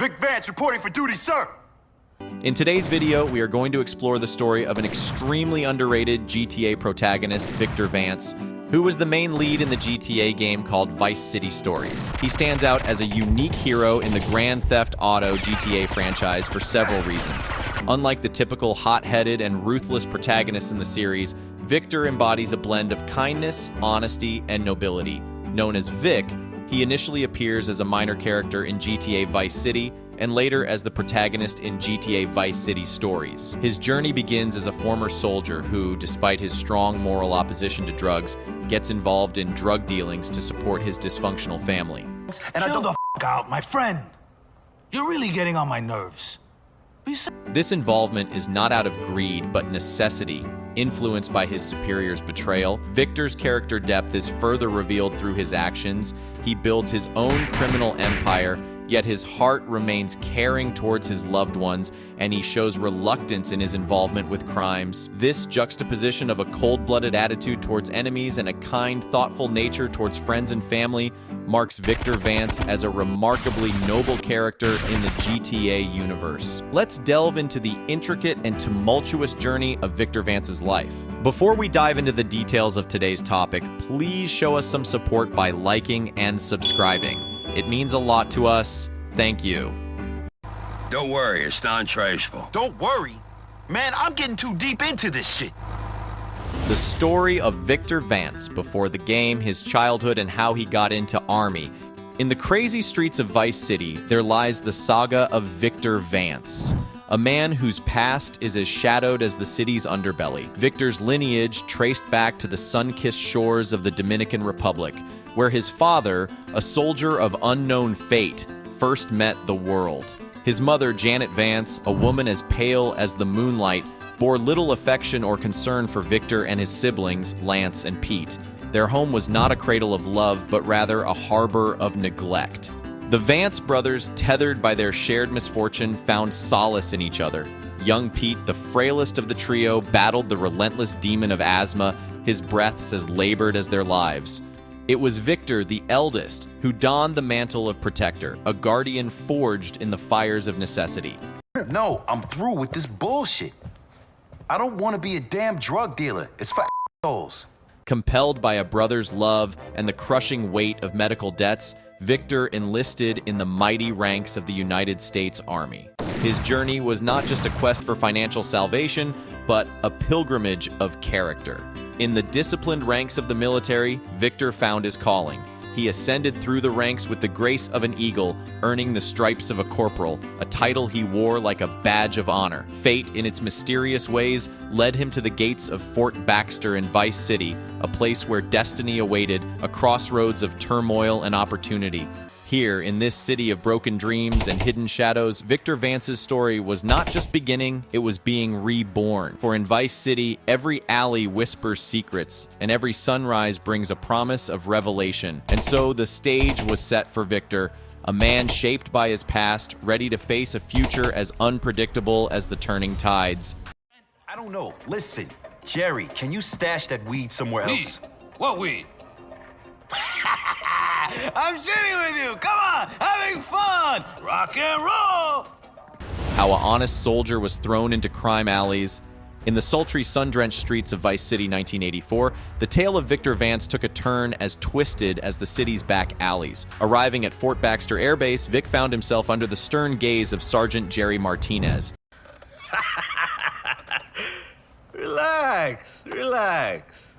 Vic Vance reporting for duty, sir. In today's video, we are going to explore the story of an extremely underrated GTA protagonist, Victor Vance, who was the main lead in the GTA game called Vice City Stories. He stands out as a unique hero in the Grand Theft Auto GTA franchise for several reasons. Unlike the typical hot-headed and ruthless protagonists in the series, Victor embodies a blend of kindness, honesty, and nobility. Known as Vic, he initially appears as a minor character in GTA Vice City, and later as the protagonist in GTA Vice City Stories. His journey begins as a former soldier who, despite his strong moral opposition to drugs, gets involved in drug dealings to support his dysfunctional family. And chill the f*** out, my friend. You're really getting on my nerves. This involvement is not out of greed, but necessity. Influenced by his superior's betrayal, Victor's character depth is further revealed through his actions. He builds his own criminal empire, yet his heart remains caring towards his loved ones, and he shows reluctance in his involvement with crimes. This juxtaposition of a cold-blooded attitude towards enemies and a kind, thoughtful nature towards friends and family marks Victor Vance as a remarkably noble character in the GTA universe. Let's delve into the intricate and tumultuous journey of Victor Vance's life. Before we dive into the details of today's topic, please show us some support by liking and subscribing. It means a lot to us. Thank you. Don't worry, it's non-traceable. Don't worry. Man, I'm getting too deep into this shit. The story of Victor Vance before the game, his childhood, and how he got into Army. In the crazy streets of Vice City, there lies the saga of Victor Vance, a man whose past is as shadowed as the city's underbelly. Victor's lineage traced back to the sun-kissed shores of the Dominican Republic, where his father, a soldier of unknown fate, first met the world. His mother, Janet Vance, a woman as pale as the moonlight, bore little affection or concern for Victor and his siblings, Lance and Pete. Their home was not a cradle of love, but rather a harbor of neglect. The Vance brothers, tethered by their shared misfortune, found solace in each other. Young Pete, the frailest of the trio, battled the relentless demon of asthma, his breaths as labored as their lives. It was Victor, the eldest, who donned the mantle of protector, a guardian forged in the fires of necessity. No, I'm through with this bullshit. I don't want to be a damn drug dealer. It's for assholes. Compelled by a brother's love and the crushing weight of medical debts, Victor enlisted in the mighty ranks of the United States Army. His journey was not just a quest for financial salvation, but a pilgrimage of character. In the disciplined ranks of the military, Victor found his calling. He ascended through the ranks with the grace of an eagle, earning the stripes of a corporal, a title he wore like a badge of honor. Fate, in its mysterious ways, led him to the gates of Fort Baxter in Vice City, a place where destiny awaited, a crossroads of turmoil and opportunity. Here, in this city of broken dreams and hidden shadows, Victor Vance's story was not just beginning, it was being reborn. For in Vice City, every alley whispers secrets, and every sunrise brings a promise of revelation. And so the stage was set for Victor, a man shaped by his past, ready to face a future as unpredictable as the turning tides. I don't know. Listen, Jerry, can you stash that weed somewhere else? Weed? What weed? I'm shitting with you. Come on, having fun. Rock and roll. How an honest soldier was thrown into crime alleys. In the sultry, sun-drenched streets of Vice City 1984, the tale of Victor Vance took a turn as twisted as the city's back alleys. Arriving at Fort Baxter Air Base, Vic found himself under the stern gaze of Sergeant Jerry Martinez. Relax, relax.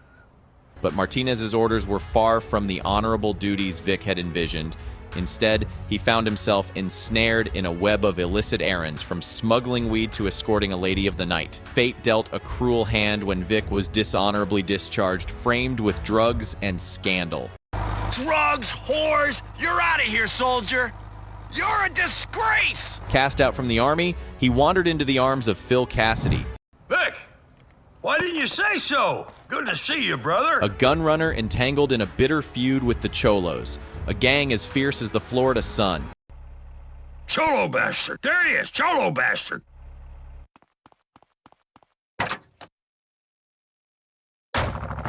But Martinez's orders were far from the honorable duties Vic had envisioned. Instead, he found himself ensnared in a web of illicit errands, from smuggling weed to escorting a lady of the night. Fate dealt a cruel hand when Vic was dishonorably discharged, framed with drugs and scandal. Drugs, whores, you're out of here, soldier. You're a disgrace. Cast out from the Army, he wandered into the arms of Phil Cassidy, Vic, why didn't you say so? Good to see you, brother. a gun runner entangled in a bitter feud with the Cholos, a gang as fierce as the Florida sun. Cholo bastard. There he is, Cholo bastard.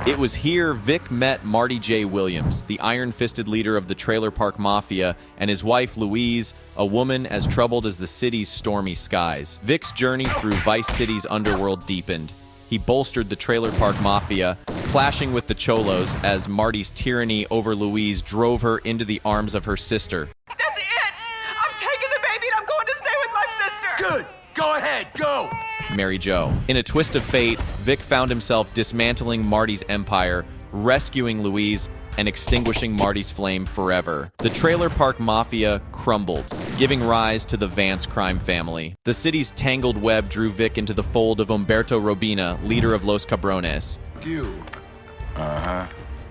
It was here Vic met Marty J. Williams, the iron-fisted leader of the Trailer Park Mafia, and his wife Louise, a woman as troubled as the city's stormy skies. Vic's journey through Vice City's underworld deepened. He bolstered the Trailer Park Mafia, clashing with the Cholos as Marty's tyranny over Louise drove her into the arms of her sister. That's it! I'm taking the baby and I'm going to stay with my sister! Good. Go ahead. Go. Mary Jo. In a twist of fate, Vic found himself dismantling Marty's empire, rescuing Louise, and extinguishing Marty's flame forever. The Trailer Park Mafia crumbled, giving rise to the Vance crime family. The city's tangled web drew Vic into the fold of Umberto Robina, leader of Los Cabrones. You.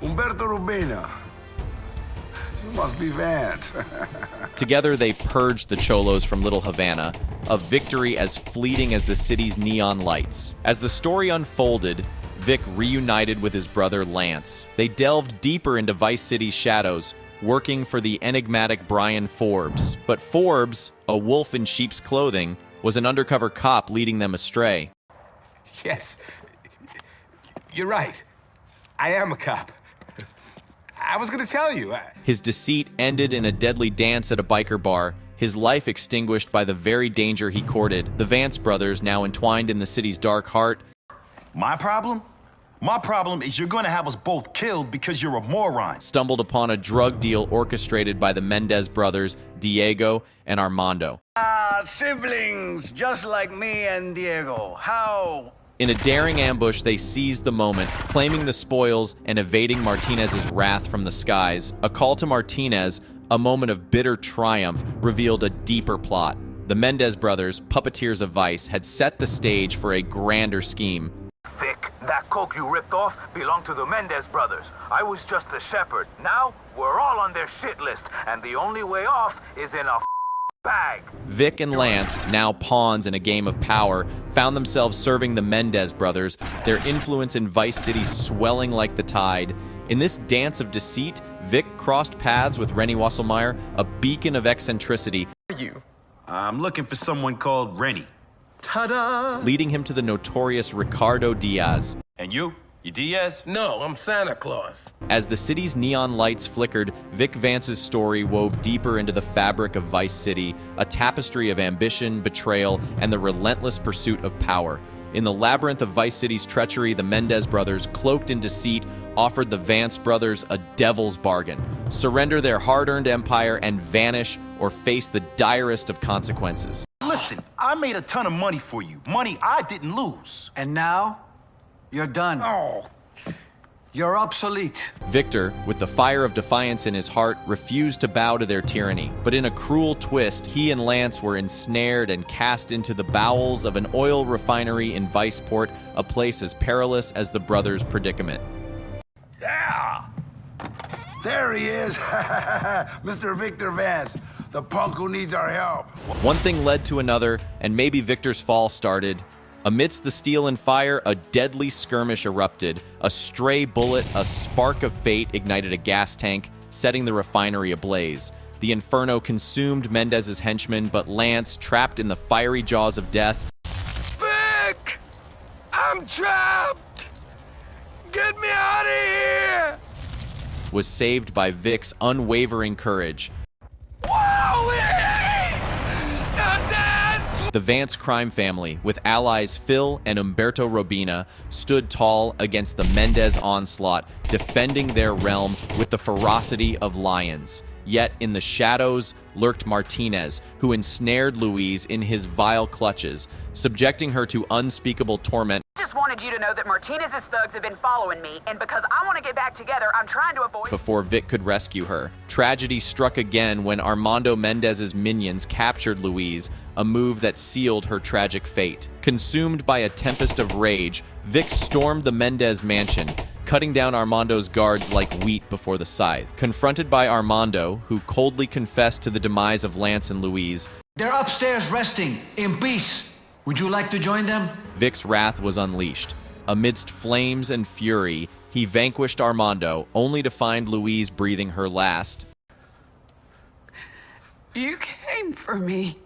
Umberto Rubina. You must be Vance. Together, they purged the Cholos from Little Havana, a victory as fleeting as the city's neon lights. As the story unfolded, Vic reunited with his brother Lance. They delved deeper into Vice City's shadows, working for the enigmatic Brian Forbes. But Forbes, a wolf in sheep's clothing, was an undercover cop leading them astray. Yes, you're right. I am a cop. I was gonna tell you. His deceit ended in a deadly dance at a biker bar, his life extinguished by the very danger he courted. The Vance brothers, now entwined in the city's dark heart. My problem? My problem is you're gonna have us both killed because you're a moron. Stumbled upon a drug deal orchestrated by the Mendes brothers, Diego and Armando. Siblings, just like me and Diego. How? In a daring ambush, they seized the moment, claiming the spoils and evading Martinez's wrath from the skies. A call to Martinez, a moment of bitter triumph, revealed a deeper plot. The Mendes brothers, puppeteers of Vice, had set the stage for a grander scheme. Vic, that coke you ripped off belonged to the Mendes brothers. I was just the shepherd. Now, we're all on their shit list, and the only way off is in a bag. Vic and Lance, now pawns in a game of power, found themselves serving the Mendes brothers, their influence in Vice City swelling like the tide. In this dance of deceit, Vic crossed paths with Rennie Wasselmeyer, a beacon of eccentricity. I'm looking for someone called Rennie. Ta-da! Leading him to the notorious Ricardo Diaz. And you? You Diaz? No, I'm Santa Claus. As the city's neon lights flickered, Vic Vance's story wove deeper into the fabric of Vice City, a tapestry of ambition, betrayal, and the relentless pursuit of power. In the labyrinth of Vice City's treachery, the Mendes brothers, cloaked in deceit, offered the Vance brothers a devil's bargain. Surrender their hard-earned empire and vanish, or face the direst of consequences. Listen, I made a ton of money for you. Money I didn't lose. And now, you're done. Oh. You're obsolete. Victor, with the fire of defiance in his heart, refused to bow to their tyranny. But in a cruel twist, he and Lance were ensnared and cast into the bowels of an oil refinery in Viceport, a place as perilous as the brothers' predicament. Yeah! There he is, Mr. Victor Vance, the punk who needs our help. One thing led to another, and maybe Victor's fall started. Amidst the steel and fire, a deadly skirmish erupted. A stray bullet, a spark of fate ignited a gas tank, setting the refinery ablaze. The inferno consumed Mendez's henchmen, but Lance, trapped in the fiery jaws of death, Vic! I'm trapped! Get me out of here! was saved by Vic's unwavering courage. The Vance crime family, with allies Phil and Umberto Robina, stood tall against the Mendes onslaught, defending their realm with the ferocity of lions. Yet in the shadows lurked Martinez, who ensnared Louise in his vile clutches, subjecting her to unspeakable torment. I just wanted you to know that Martinez's thugs have been following me, and because I want to get back together, I'm trying to avoid... Before Vic could rescue her. Tragedy struck again when Armando Mendez's minions captured Louise, a move that sealed her tragic fate. Consumed by a tempest of rage, Vic stormed the Mendes mansion, cutting down Armando's guards like wheat before the scythe. Confronted by Armando, who coldly confessed to the demise of Lance and Louise, They're upstairs resting, in peace. Would you like to join them? Vic's wrath was unleashed. Amidst flames and fury, he vanquished Armando, only to find Louise breathing her last. You came for me.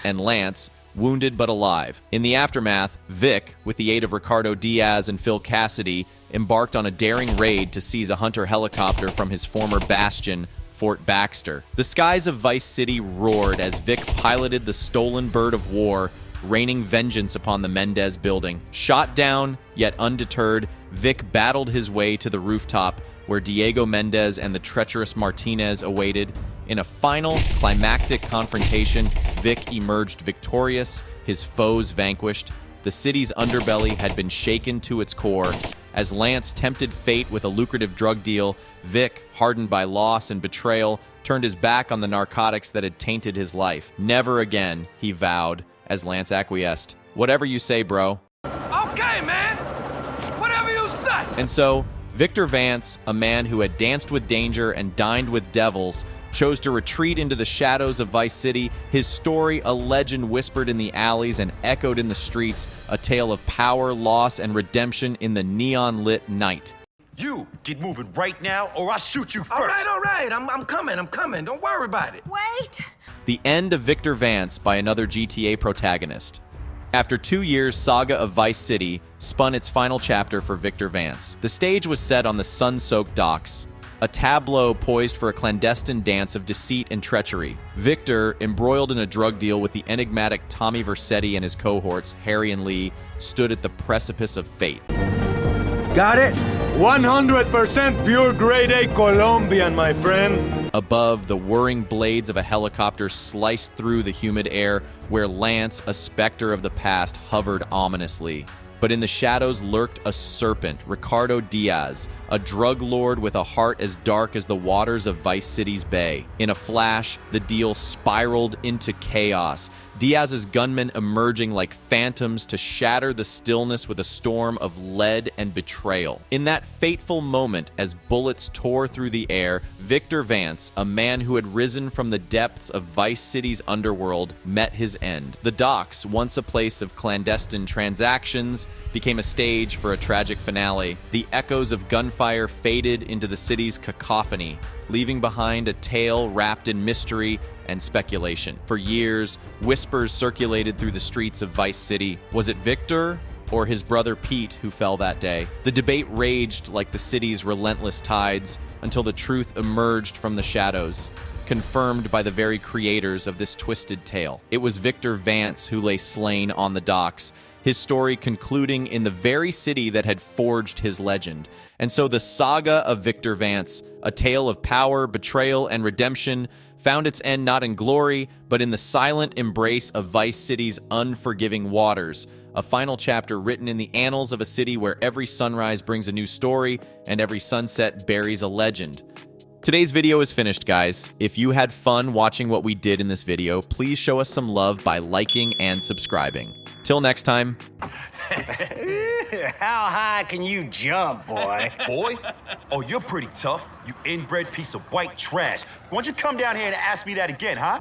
And Lance, wounded but alive. In the aftermath, Vic, with the aid of Ricardo Diaz and Phil Cassidy, embarked on a daring raid to seize a Hunter helicopter from his former bastion, Fort Baxter. The skies of Vice City roared as Vic piloted the stolen bird of war, raining vengeance upon the Mendes building. Shot down, yet undeterred, Vic battled his way to the rooftop where Diego Mendes and the treacherous Martinez awaited. In a final, climactic confrontation, Vic emerged victorious, his foes vanquished. The city's underbelly had been shaken to its core. As Lance tempted fate with a lucrative drug deal, Vic, hardened by loss and betrayal, turned his back on the narcotics that had tainted his life. Never again, he vowed, as Lance acquiesced. Whatever you say, bro. Okay, man. Whatever you say. And so, Victor Vance, a man who had danced with danger and dined with devils, chose to retreat into the shadows of Vice City, his story a legend whispered in the alleys and echoed in the streets, a tale of power, loss, and redemption in the neon-lit night. You get moving right now, or I'll shoot you first. All right. I'm coming. Don't worry about it. Wait! The end of Victor Vance by another GTA protagonist. After 2 years, Saga of Vice City spun its final chapter for Victor Vance. The stage was set on the sun-soaked docks, a tableau poised for a clandestine dance of deceit and treachery. Victor, embroiled in a drug deal with the enigmatic Tommy Vercetti and his cohorts, Harry and Lee, stood at the precipice of fate. Got it? 100% pure grade A Colombian, my friend. Above, the whirring blades of a helicopter sliced through the humid air, where Lance, a specter of the past, hovered ominously. But in the shadows lurked a serpent, Ricardo Diaz, a drug lord with a heart as dark as the waters of Vice City's bay. In a flash, the deal spiraled into chaos, Diaz's gunmen emerging like phantoms to shatter the stillness with a storm of lead and betrayal. In that fateful moment, as bullets tore through the air, Victor Vance, a man who had risen from the depths of Vice City's underworld, met his end. The docks, once a place of clandestine transactions, became a stage for a tragic finale. The echoes of gunfire faded into the city's cacophony, leaving behind a tale wrapped in mystery and speculation. For years, whispers circulated through the streets of Vice City. Was it Victor or his brother Pete who fell that day? The debate raged like the city's relentless tides until the truth emerged from the shadows, confirmed by the very creators of this twisted tale. It was Victor Vance who lay slain on the docks, his story concluding in the very city that had forged his legend. And so the saga of Victor Vance, a tale of power, betrayal, and redemption, found its end not in glory, but in the silent embrace of Vice City's unforgiving waters, a final chapter written in the annals of a city where every sunrise brings a new story and every sunset buries a legend. Today's video is finished, guys. If you had fun watching what we did in this video, please show us some love by liking and subscribing. Till next time. How high can you jump, boy? Boy? Oh, you're pretty tough. You inbred piece of white trash. Why don't you come down here and ask me that again, huh?